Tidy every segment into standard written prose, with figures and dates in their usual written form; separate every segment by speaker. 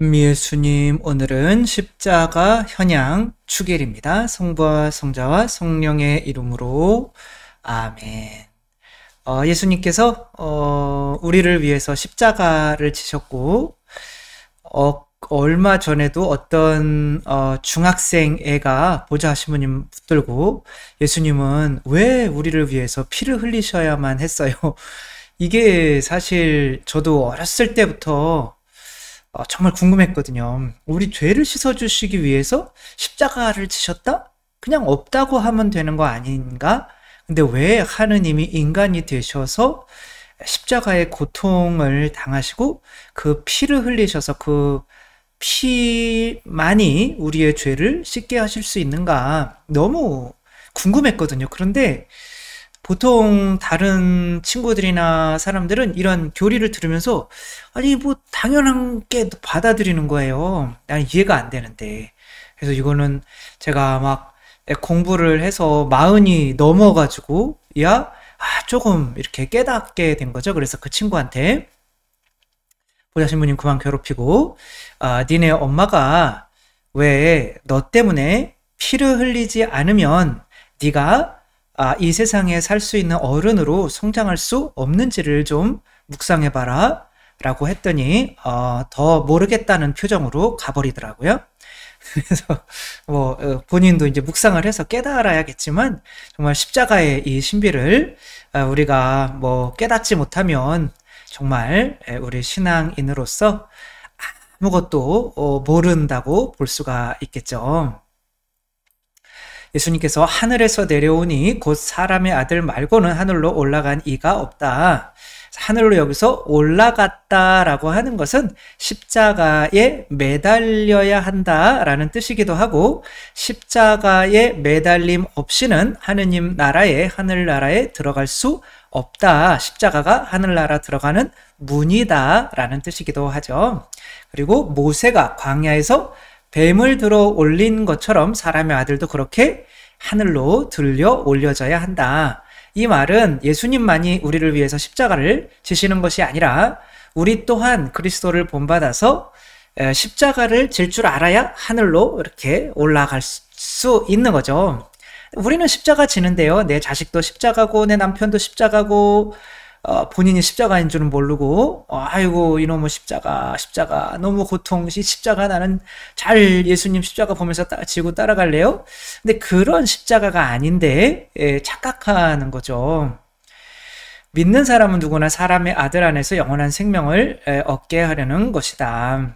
Speaker 1: 예수님, 오늘은 십자가 현양 축일입니다. 성부와 성자와 성령의 이름으로 아멘. 예수님께서 우리를 위해서 십자가를 지셨고, 얼마 전에도 어떤 중학생 애가 보좌 신부님 붙들고, 예수님은 왜 우리를 위해서 피를 흘리셔야만 했어요? 이게 사실 저도 어렸을 때부터 정말 궁금했거든요. 우리 죄를 씻어주시기 위해서 십자가를 지셨다? 그냥 없다고 하면 되는 거 아닌가? 근데 왜 하느님이 인간이 되셔서 십자가의 고통을 당하시고 그 피를 흘리셔서 그 피만이 우리의 죄를 씻게 하실 수 있는가? 너무 궁금했거든요. 그런데 보통 다른 친구들이나 사람들은 이런 교리를 들으면서 아니 뭐 당연한 게 받아들이는 거예요. 난 이해가 안 되는데. 그래서 이거는 제가 막 공부를 해서 40이 넘어가지고 조금 이렇게 깨닫게 된 거죠. 그래서 그 친구한테 보좌 신부님 그만 괴롭히고 니네 엄마가 왜 너 때문에 피를 흘리지 않으면 네가 이 세상에 살 수 있는 어른으로 성장할 수 없는지를 좀 묵상해봐라 라고 했더니 더 모르겠다는 표정으로 가버리더라고요. 그래서 본인도 이제 묵상을 해서 깨달아야겠지만 정말 십자가의 이 신비를 우리가 깨닫지 못하면 정말 우리 신앙인으로서 아무것도 모른다고 볼 수가 있겠죠. 예수님께서 하늘에서 내려오니 곧 사람의 아들 말고는 하늘로 올라간 이가 없다. 하늘로 여기서 올라갔다라고 하는 것은 십자가에 매달려야 한다라는 뜻이기도 하고, 십자가에 매달림 없이는 하느님 나라에, 하늘나라에 들어갈 수 없다. 십자가가 하늘나라 들어가는 문이다라는 뜻이기도 하죠. 그리고 모세가 광야에서 뱀을 들어 올린 것처럼 사람의 아들도 그렇게 하늘로 들려 올려져야 한다. 이 말은 예수님만이 우리를 위해서 십자가를 지시는 것이 아니라 우리 또한 그리스도를 본받아서 십자가를 질 줄 알아야 하늘로 이렇게 올라갈 수 있는 거죠. 우리는 십자가 지는데요. 내 자식도 십자가고 내 남편도 십자가고 본인이 십자가인 줄은 모르고 아이고 이놈의 십자가 너무 고통시 십자가 나는 잘 예수님 십자가 보면서 지고 따라갈래요? 근데 그런 십자가가 아닌데 착각하는 거죠. 믿는 사람은 누구나 사람의 아들 안에서 영원한 생명을 얻게 하려는 것이다.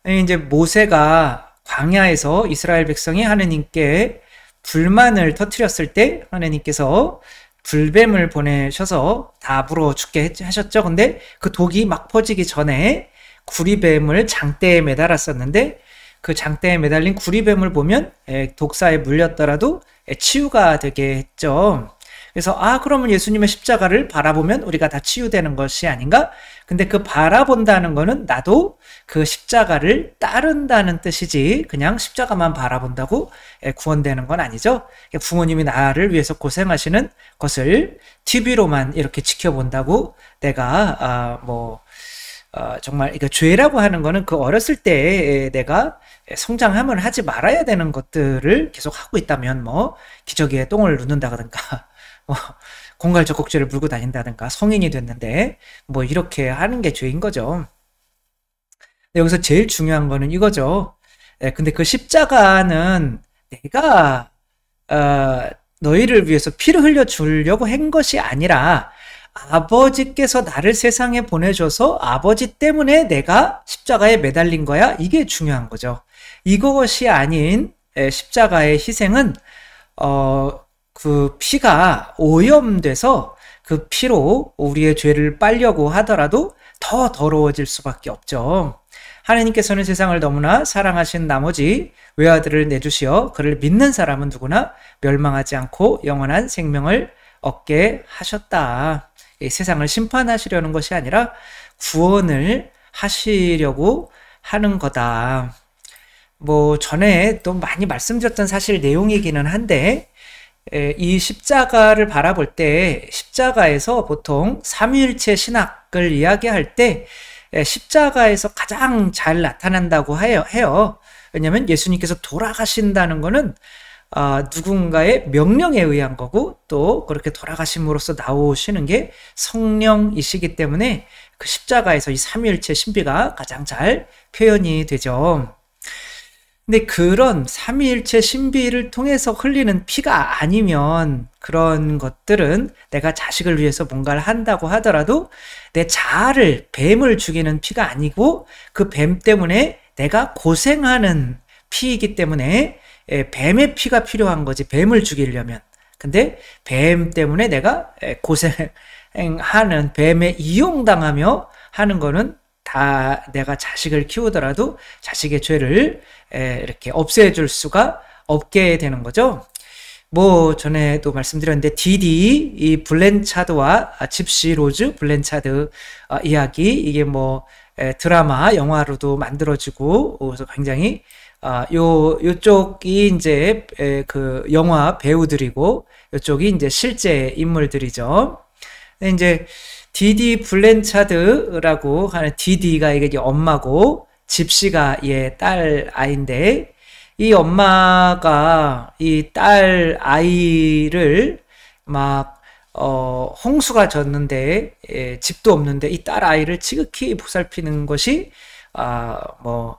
Speaker 1: 이제 모세가 광야에서 이스라엘 백성이 하느님께 불만을 터뜨렸을 때 하느님께서 불뱀을 보내셔서 다 물어 죽게 하셨죠. 근데 그 독이 막 퍼지기 전에 구리뱀을 장대에 매달았었는데 그 장대에 매달린 구리뱀을 보면 독사에 물렸더라도 치유가 되게 했죠. 그래서 그러면 예수님의 십자가를 바라보면 우리가 다 치유되는 것이 아닌가? 근데 그 바라본다는 거는 나도 그 십자가를 따른다는 뜻이지 그냥 십자가만 바라본다고 구원되는 건 아니죠. 부모님이 나를 위해서 고생하시는 것을 TV로만 이렇게 지켜본다고 내가 정말 이거 죄라고 하는 거는 그 어렸을 때 내가 성장하면 하지 말아야 되는 것들을 계속 하고 있다면 기저귀에 똥을 누는다든가 공갈 젖꼭지를 물고 다닌다든가 성인이 됐는데 이렇게 하는 게 죄인 거죠. 여기서 제일 중요한 거는 이거죠. 근데 그 십자가는 내가 너희를 위해서 피를 흘려 주려고 한 것이 아니라 아버지께서 나를 세상에 보내줘서 아버지 때문에 내가 십자가에 매달린 거야. 이게 중요한 거죠. 이것이 아닌 십자가의 희생은 그 피가 오염돼서 그 피로 우리의 죄를 빨려고 하더라도 더 더러워질 수밖에 없죠. 하나님께서는 세상을 너무나 사랑하신 나머지 외아들을 내주시어 그를 믿는 사람은 누구나 멸망하지 않고 영원한 생명을 얻게 하셨다. 이 세상을 심판하시려는 것이 아니라 구원을 하시려고 하는 거다. 전에 또 많이 말씀드렸던 사실 내용이기는 한데 이 십자가를 바라볼 때 십자가에서 보통 삼위일체 신학을 이야기할 때 십자가에서 가장 잘 나타난다고 해요. 왜냐하면 예수님께서 돌아가신다는 거는 누군가의 명령에 의한 거고, 또 그렇게 돌아가심으로써 나오시는 게 성령이시기 때문에 그 십자가에서 이 삼위일체 신비가 가장 잘 표현이 되죠. 근데 그런 삼위일체 신비를 통해서 흘리는 피가 아니면, 그런 것들은 내가 자식을 위해서 뭔가를 한다고 하더라도 내 자아를, 뱀을 죽이는 피가 아니고 그 뱀 때문에 내가 고생하는 피이기 때문에 뱀의 피가 필요한 거지, 뱀을 죽이려면. 근데 뱀 때문에 내가 고생하는, 뱀에 이용당하며 하는 거는 다 내가 자식을 키우더라도 자식의 죄를 이렇게 없애줄 수가 없게 되는 거죠. 뭐 전에도 말씀드렸는데 디디 이 블렌차드와 집시 로즈 블렌차드 이야기, 이게 뭐 드라마 영화로도 만들어지고, 그래서 굉장히 요쪽이 이제 그 영화 배우들이고 요쪽이 이제 실제 인물들이죠. 근데 이제 디디 블렌차드라고 하는, 디디가 이게 엄마고 집시가 얘 딸 아이인데, 이 엄마가 이 딸 아이를 막 홍수가 졌는데 집도 없는데 이 딸 아이를 지극히 보살피는 것이 뭐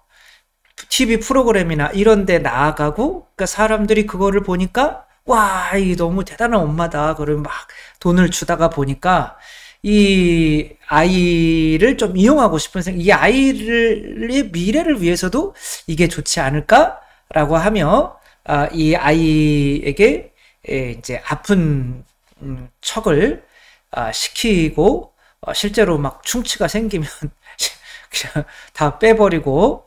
Speaker 1: TV 프로그램이나 이런 데 나아가고, 그러니까 사람들이 그거를 보니까 와, 이 너무 대단한 엄마다. 그러면 막 돈을 주다가 보니까 이 아이를 좀 이용하고 싶은 생각, 이 아이의 미래를 위해서도 이게 좋지 않을까라고 하며 이 아이에게 이제 아픈 척을 시키고, 실제로 막 충치가 생기면 그냥 다 빼버리고,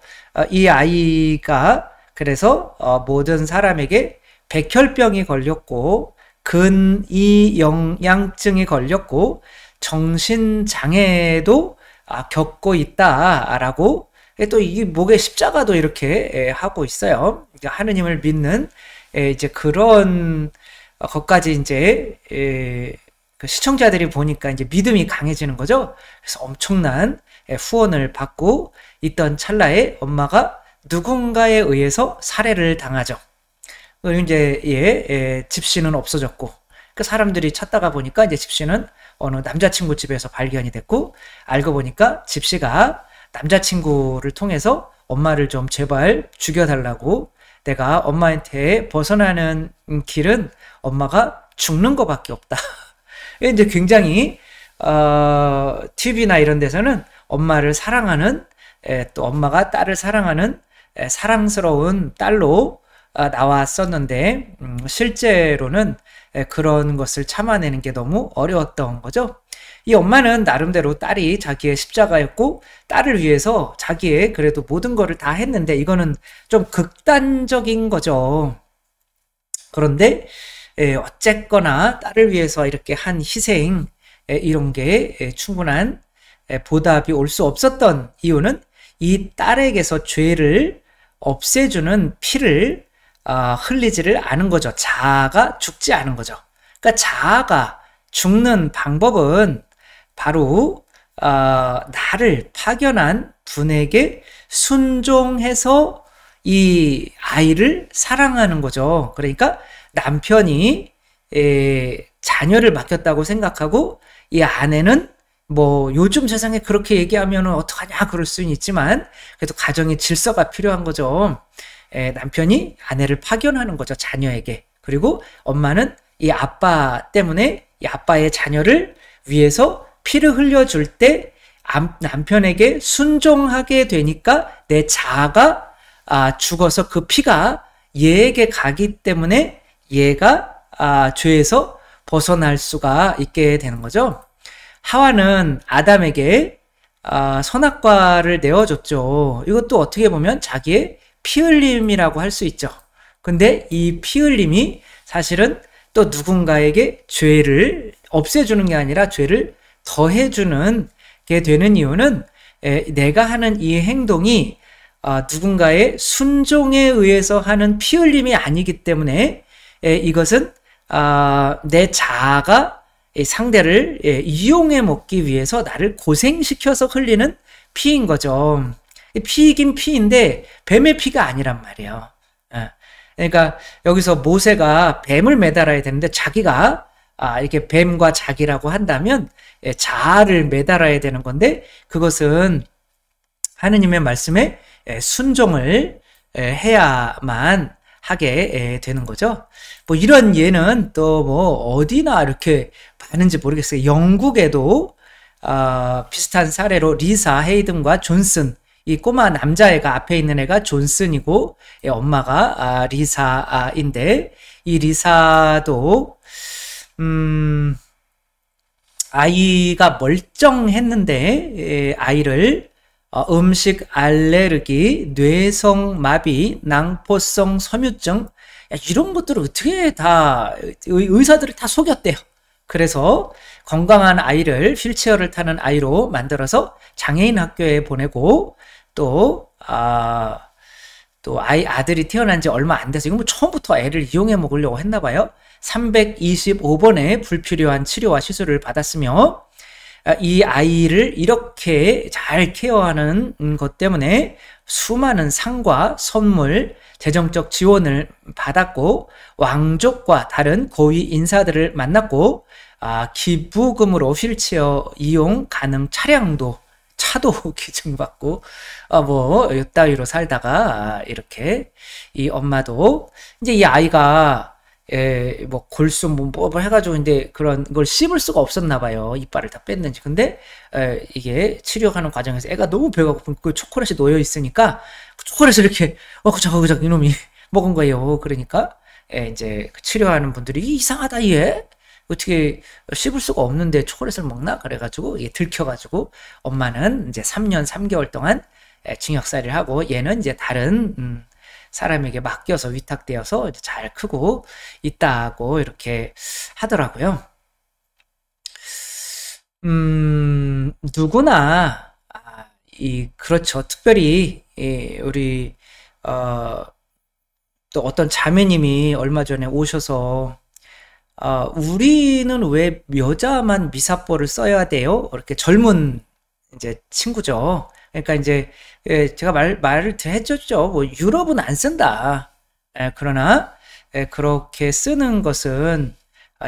Speaker 1: 이 아이가 그래서 모든 사람에게 백혈병이 걸렸고 근이영양증이 걸렸고 정신장애도 겪고 있다라고, 또 이 목에 십자가도 이렇게 하고 있어요. 하느님을 믿는 이제 그런 것까지 이제 그 시청자들이 보니까 이제 믿음이 강해지는 거죠. 그래서 엄청난 후원을 받고 있던 찰나에 엄마가 누군가에 의해서 살해를 당하죠. 그리고 이제 집시는 없어졌고, 그 사람들이 찾다가 보니까 이제 집시는 어느 남자친구 집에서 발견이 됐고, 알고 보니까 집시가 남자친구를 통해서 엄마를 좀 제발 죽여달라고, 내가 엄마한테 벗어나는 길은 엄마가 죽는 것밖에 없다. 이제 굉장히 TV나 이런 데서는 엄마를 사랑하는, 또 엄마가 딸을 사랑하는 사랑스러운 딸로 나왔었는데, 실제로는 그런 것을 참아내는 게 너무 어려웠던 거죠. 이 엄마는 나름대로 딸이 자기의 십자가였고 딸을 위해서 자기의 그래도 모든 거를 다 했는데, 이거는 좀 극단적인 거죠. 그런데 어쨌거나 딸을 위해서 이렇게 한 희생, 이런 게 충분한 보답이 올 수 없었던 이유는 이 딸에게서 죄를 없애주는 피를 흘리지를 않은 거죠. 자아가 죽지 않은 거죠. 그러니까 자아가 죽는 방법은 바로 나를 파견한 분에게 순종해서 이 아이를 사랑하는 거죠. 그러니까 남편이 자녀를 맡겼다고 생각하고, 이 아내는 뭐 요즘 세상에 그렇게 얘기하면 어떡하냐 그럴 수는 있지만, 그래도 가정의 질서가 필요한 거죠. 남편이 아내를 파견하는 거죠, 자녀에게. 그리고 엄마는 이 아빠 때문에 이 아빠의 자녀를 위해서 피를 흘려줄 때 남편에게 순종하게 되니까 내 자아가 죽어서 그 피가 얘에게 가기 때문에 얘가 죄에서 벗어날 수가 있게 되는 거죠. 하와는 아담에게 선악과를 내어줬죠. 이것도 어떻게 보면 자기의 피 흘림이라고 할 수 있죠. 근데 이 피 흘림이 사실은 또 누군가에게 죄를 없애주는 게 아니라 죄를 더해주는 게 되는 이유는, 내가 하는 이 행동이 누군가의 순종에 의해서 하는 피 흘림이 아니기 때문에, 이것은 내 자아가 상대를 이용해 먹기 위해서 나를 고생시켜서 흘리는 피인 거죠. 피이긴 피인데 뱀의 피가 아니란 말이에요. 그러니까 여기서 모세가 뱀을 매달아야 되는데 자기가 이렇게 뱀과 자기라고 한다면 자아를 매달아야 되는 건데 그것은 하느님의 말씀에 순종을 해야만 하게 되는 거죠. 뭐 이런 예는 또 뭐 어디나 이렇게 많은지 모르겠어요. 영국에도 비슷한 사례로 리사 헤이든과 존슨, 이 꼬마 남자애가 앞에 있는 애가 존슨이고 엄마가 리사인데 이 리사도 아이가 멀쩡했는데 아이를 음식 알레르기, 뇌성 마비, 낭포성 섬유증 이런 것들을 어떻게 다 의사들을 다 속였대요. 그래서 건강한 아이를 휠체어를 타는 아이로 만들어서 장애인 학교에 보내고 또 아들이 태어난 지 얼마 안 돼서 이거 뭐 처음부터 애를 이용해 먹으려고 했나 봐요. 325번의 불필요한 치료와 시술을 받았으며 이 아이를 이렇게 잘 케어하는 것 때문에 수많은 상과 선물, 재정적 지원을 받았고 왕족과 다른 고위 인사들을 만났고 기부금으로 휠체어 이용 가능 차도 기증받고 뭐 이따위로 살다가 이렇게 이 엄마도 이제 이 아이가 뭐 골수 뭐 해가지고 근데 그런 걸 씹을 수가 없었나 봐요. 이빨을 다 뺐는지. 근데 이게 치료하는 과정에서 애가 너무 배가 고픈 그 초콜릿이 놓여 있으니까 그 초콜릿을 이렇게 그저 이놈이 먹은 거예요. 그러니까 이제 그 치료하는 분들이 이상하다 얘 어떻게 씹을 수가 없는데 초콜릿을 먹나 그래가지고 이게 들켜가지고 엄마는 이제 3년 3개월 동안 징역살이를 하고 얘는 이제 다른 사람에게 맡겨서 위탁되어서 잘 크고 있다고 이렇게 하더라고요. 누구나 그렇죠. 특별히 우리 또 어떤 자매님이 얼마 전에 오셔서 우리는 왜 여자만 미사뽀를 써야 돼요? 이렇게 젊은 이제 친구죠. 그러니까 이제 제가 말을 해줬죠. 뭐 유럽은 안 쓴다. 그러나 그렇게 쓰는 것은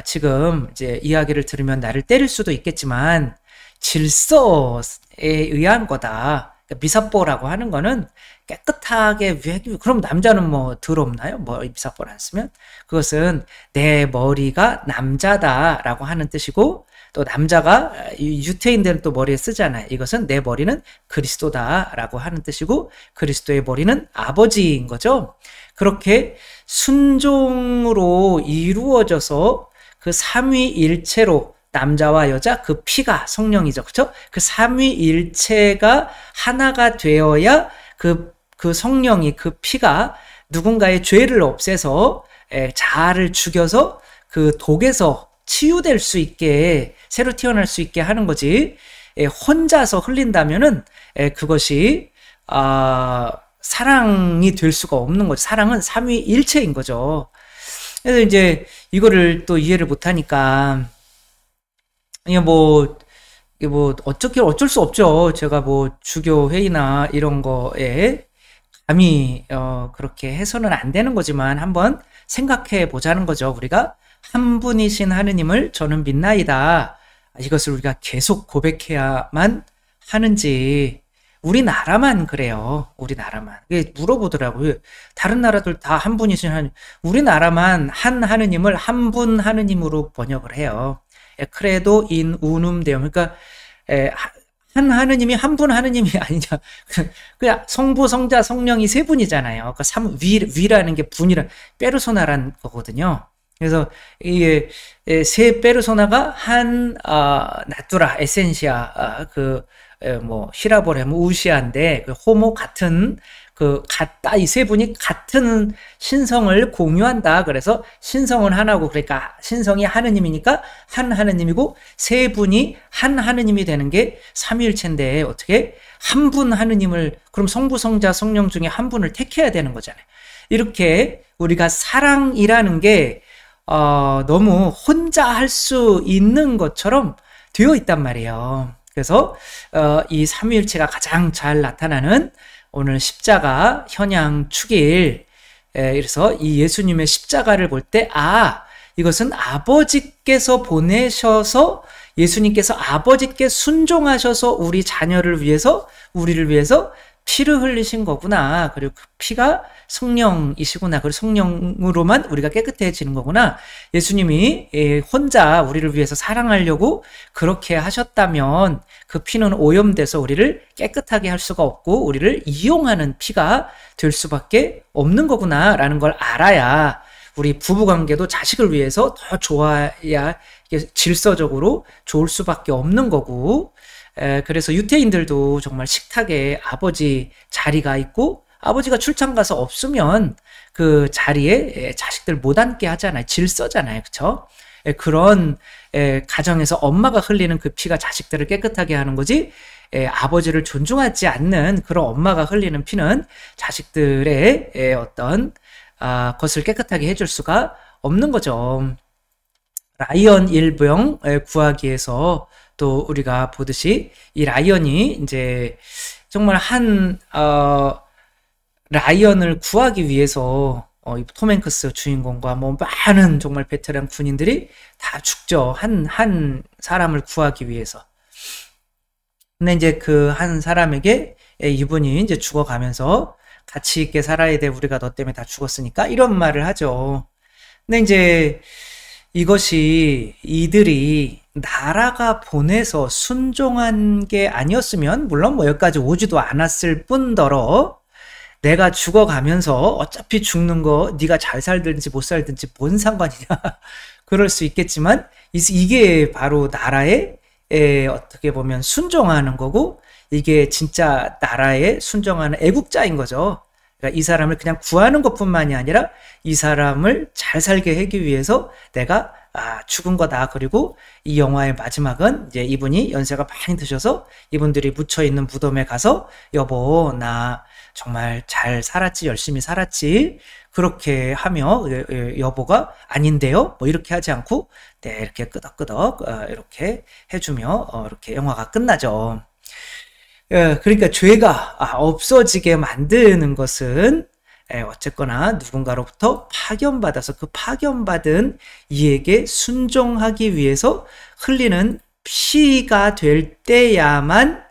Speaker 1: 지금 이제 이야기를 들으면 나를 때릴 수도 있겠지만 질서에 의한 거다. 그러니까 미사뽀라고 하는 거는 깨끗하게 그럼 남자는 뭐 더럽나요? 뭐 미사뽀를 안 쓰면 그것은 내 머리가 남자다라고 하는 뜻이고 또 남자가 유태인들은 또 머리에 쓰잖아요. 이것은 내 머리는 그리스도다라고 하는 뜻이고 그리스도의 머리는 아버지인 거죠. 그렇게 순종으로 이루어져서 그 삼위일체로 남자와 여자 그 피가 성령이죠. 그렇죠? 그 삼위일체가 하나가 되어야 그 성령이 그 피가 누군가의 죄를 없애서 자아를 죽여서 그 독에서 치유될 수 있게 새로 태어날 수 있게 하는 거지. 혼자서 흘린다면은 그것이 사랑이 될 수가 없는 거죠. 사랑은 삼위일체인 거죠. 그래서 이제 이거를 또 이해를 못하니까 이게 뭐 어쩔 수 없죠. 제가 뭐 주교 회의나 이런 거에 감히 그렇게 해서는 안 되는 거지만 한번 생각해 보자는 거죠. 우리가 한 분이신 하느님을 저는 믿나이다. 이것을 우리가 계속 고백해야만 하는지. 우리나라만 그래요. 우리나라만. 물어보더라고요. 다른 나라들 다 한 분이신 하느님. 우리나라만 한 하느님을 한 분 하느님으로 번역을 해요. 크레도 인 우눔 데움. 그러니까 한 하느님이 한 분 하느님이 아니냐. 그냥 성부, 성자, 성령이 세 분이잖아요. 그러니까 위라는 게 분이라 페르소나란 거거든요. 그래서 이게 세 페르소나가 한 나투라 에센시아 뭐 히라보레 뭐 우시아인데 그 호모 같은 같다 이 세 분이 같은 신성을 공유한다. 그래서 신성은 하나고 그러니까 신성이 하느님이니까 한 하느님이고 세 분이 한 하느님이 되는 게 삼위일체인데 어떻게 한 분 하느님을 그럼 성부 성자 성령 중에 한 분을 택해야 되는 거잖아요. 이렇게 우리가 사랑이라는 게 너무 혼자 할 수 있는 것처럼 되어 있단 말이에요. 그래서 이 삼위일체가 가장 잘 나타나는 오늘 십자가 현양 축일. 그래서 이 예수님의 십자가를 볼 때 이것은 아버지께서 보내셔서 예수님께서 아버지께 순종하셔서 우리 자녀를 위해서 우리를 위해서 피를 흘리신 거구나. 그리고 그 피가 성령이시구나. 그리고 성령으로만 우리가 깨끗해지는 거구나. 예수님이 혼자 우리를 위해서 사랑하려고 그렇게 하셨다면 그 피는 오염돼서 우리를 깨끗하게 할 수가 없고 우리를 이용하는 피가 될 수밖에 없는 거구나 라는 걸 알아야 우리 부부관계도 자식을 위해서 더 좋아야 질서적으로 좋을 수밖에 없는 거고, 그래서 유태인들도 정말 식탁에 아버지 자리가 있고 아버지가 출장 가서 없으면 그 자리에 자식들 못 앉게 하잖아요. 질서잖아요. 그쵸? 그런 가정에서 엄마가 흘리는 그 피가 자식들을 깨끗하게 하는 거지, 아버지를 존중하지 않는 그런 엄마가 흘리는 피는 자식들의 어떤 것을 깨끗하게 해줄 수가 없는 거죠. 라이언 일병 구하기에서 또 우리가 보듯이 이 라이언이 이제 정말 라이언을 구하기 위해서 톰 행크스 주인공과 뭐 많은 정말 베테랑 군인들이 다 죽죠. 한 사람을 구하기 위해서. 근데 이제 그 한 사람에게 이분이 이제 죽어가면서 가치 있게 살아야 돼. 우리가 너 때문에 다 죽었으니까. 이런 말을 하죠. 근데 이제 이것이 이들이 나라가 보내서 순종한 게 아니었으면, 물론 뭐 여기까지 오지도 않았을 뿐더러 내가 죽어가면서 어차피 죽는 거 네가 잘 살든지 못 살든지 뭔 상관이냐. 그럴 수 있겠지만 이게 바로 나라에 어떻게 보면 순종하는 거고, 이게 진짜 나라에 순종하는 애국자인 거죠. 그러니까 이 사람을 그냥 구하는 것뿐만이 아니라 이 사람을 잘 살게 하기 위해서 내가 죽은 거다. 그리고 이 영화의 마지막은 이제 이분이 연세가 많이 드셔서 이분들이 묻혀있는 무덤에 가서 여보 나 정말 잘 살았지, 열심히 살았지, 그렇게 하며 여보가 아닌데요 뭐 이렇게 하지 않고 네 이렇게 끄덕끄덕 이렇게 해주며 이렇게 영화가 끝나죠. 그러니까 죄가 없어지게 만드는 것은 어쨌거나 누군가로부터 파견받아서 그 파견받은 이에게 순종하기 위해서 흘리는 피가 될 때야만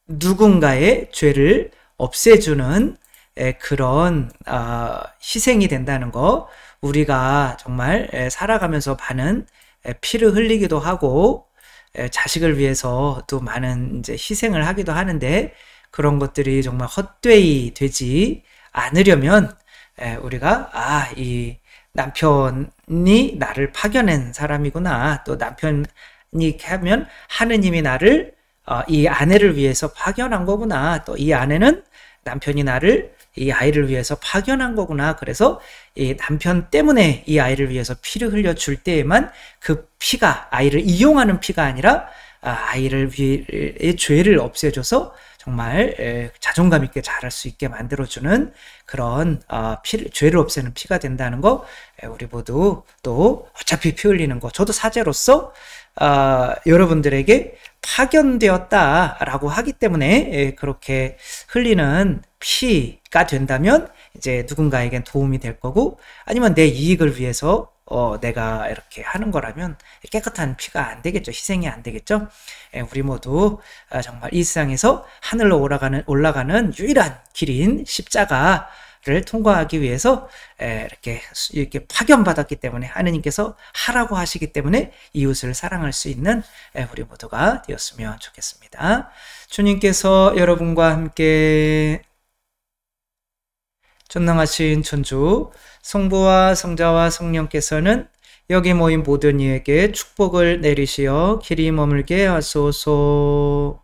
Speaker 1: 누군가의 죄를 없애주는 그런 희생이 된다는 거, 우리가 정말 살아가면서 많은 피를 흘리기도 하고 자식을 위해서 또 많은 이제 희생을 하기도 하는데, 그런 것들이 정말 헛되이 되지 않으려면 우리가 이 남편이 나를 파견한 사람이구나, 또 남편이 하면 하느님이 나를 이 아내를 위해서 파견한 거구나, 또 이 아내는 남편이 나를 이 아이를 위해서 파견한 거구나. 그래서 이 남편 때문에 이 아이를 위해서 피를 흘려줄 때에만 그 피가 아이를 이용하는 피가 아니라 아이를 위의 죄를 없애줘서 정말 자존감 있게 자랄 수 있게 만들어주는 그런 죄를 없애는 피가 된다는 거, 우리 모두 또 어차피 피 흘리는 거, 저도 사제로서 여러분들에게 파견되었다라고 하기 때문에 그렇게 흘리는 피가 된다면 이제 누군가에겐 도움이 될 거고, 아니면 내 이익을 위해서 내가 이렇게 하는 거라면 깨끗한 피가 안 되겠죠. 희생이 안 되겠죠. 우리 모두 정말 이 세상에서 하늘로 올라가는 유일한 길인 십자가를 통과하기 위해서 이렇게 파견받았기 때문에, 하느님께서 하라고 하시기 때문에 이웃을 사랑할 수 있는 우리 모두가 되었으면 좋겠습니다. 주님께서 여러분과 함께 전능하신 천주 성부와 성자와 성령께서는 여기 모인 모든 이에게 축복을 내리시어 길이 머물게 하소서.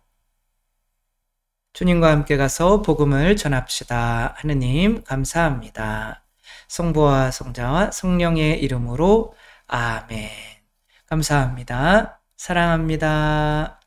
Speaker 1: 주님과 함께 가서 복음을 전합시다. 하느님 감사합니다. 성부와 성자와 성령의 이름으로 아멘. 감사합니다. 사랑합니다.